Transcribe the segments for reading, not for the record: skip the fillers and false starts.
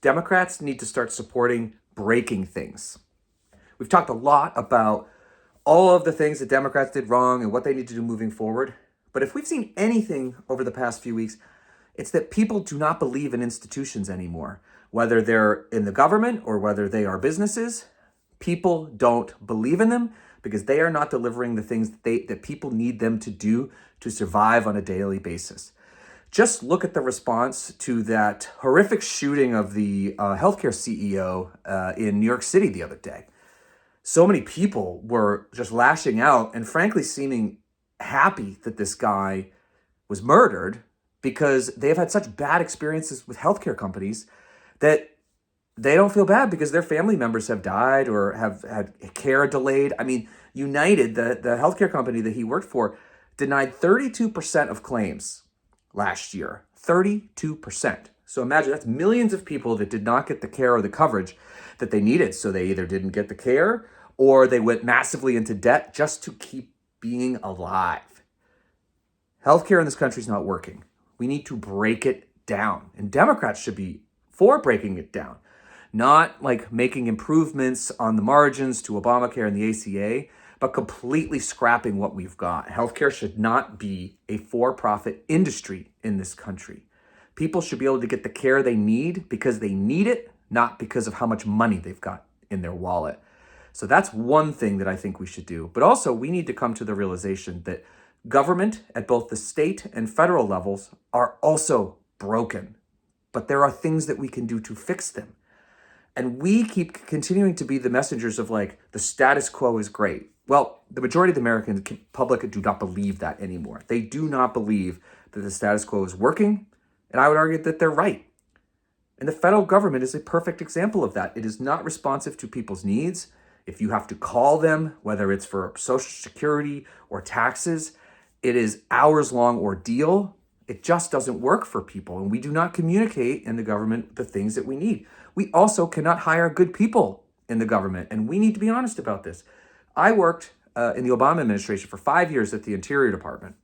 Democrats need to start supporting breaking things. We've talked a lot about all of the things that Democrats did wrong and what they need to do moving forward. But if we've seen anything over the past few weeks, it's that people do not believe in institutions anymore. Whether they're in the government or whether they are businesses, people don't believe in them because they are not delivering the things that people need them to do to survive on a daily basis. Just look at the response to that horrific shooting of the healthcare CEO in New York City the other day. So many people were just lashing out and frankly seeming happy that this guy was murdered because they've had such bad experiences with healthcare companies that they don't feel bad because their family members have died or have had care delayed. I mean, United, the healthcare company that he worked for, denied 32% of claims last year. 32%. So imagine that's millions of people that did not get the care or the coverage that they needed. So they either didn't get the care or they went massively into debt just to keep being alive. Healthcare in this country is not working. We need to break it down. And Democrats should be for breaking it down, not like making improvements on the margins to Obamacare and the ACA, but completely scrapping what we've got. Healthcare should not be a for-profit industry in this country. People should be able to get the care they need because they need it, not because of how much money they've got in their wallet. So that's one thing that I think we should do. But also, we need to come to the realization that government at both the state and federal levels are also broken. But there are things that we can do to fix them. And we keep continuing to be the messengers of like, the status quo is great. Well, the majority of the American public do not believe that anymore. They do not believe that the status quo is working. And I would argue that they're right. And the federal government is a perfect example of that. It is not responsive to people's needs. If you have to call them, whether it's for Social Security or taxes, it is hours-long ordeal. It just doesn't work for people. And we do not communicate in the government the things that we need. We also cannot hire good people in the government. And we need to be honest about this. I worked in the Obama administration for 5 years at the Interior Department.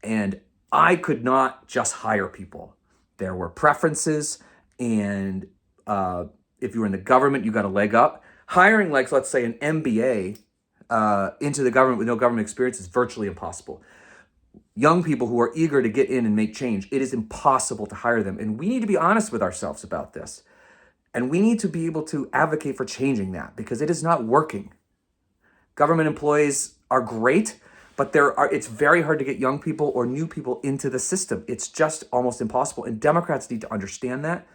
And I could not just hire people. There were preferences. And if you were in the government, you got a leg up. Hiring, like, let's say, an MBA into the government with no government experience is virtually impossible. Young people who are eager to get in and make change, it is impossible to hire them. And we need to be honest with ourselves about this. And we need to be able to advocate for changing that because it is not working. Government employees are great, but it's very hard to get young people or new people into the system. It's just almost impossible. And Democrats need to understand that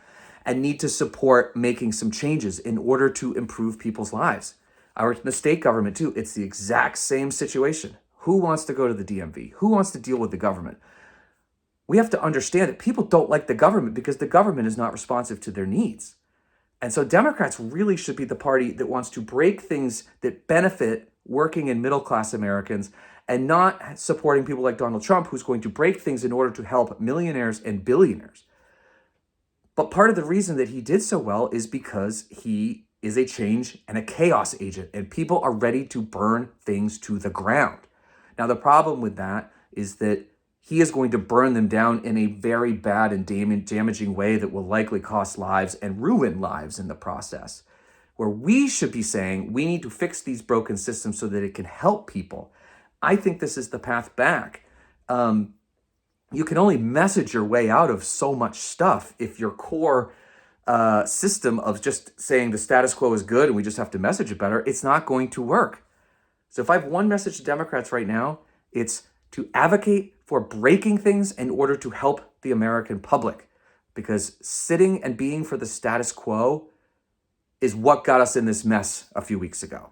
and need to support making some changes in order to improve people's lives. I worked in the state government too. It's the exact same situation. Who wants to go to the DMV? Who wants to deal with the government? We have to understand that people don't like the government because the government is not responsive to their needs. And so Democrats really should be the party that wants to break things that benefit working and middle-class Americans and not supporting people like Donald Trump, who's going to break things in order to help millionaires and billionaires. But part of the reason that he did so well is because he is a change and a chaos agent, and people are ready to burn things to the ground. Now, the problem with that is that he is going to burn them down in a very bad and damaging way that will likely cost lives and ruin lives in the process. Where we should be saying we need to fix these broken systems so that it can help people. I think this is the path back. You can only message your way out of so much stuff if your core system of just saying the status quo is good and we just have to message it better, it's not going to work. So if I have one message to Democrats right now, it's to advocate for breaking things in order to help the American public. Because sitting and being for the status quo is what got us in this mess a few weeks ago.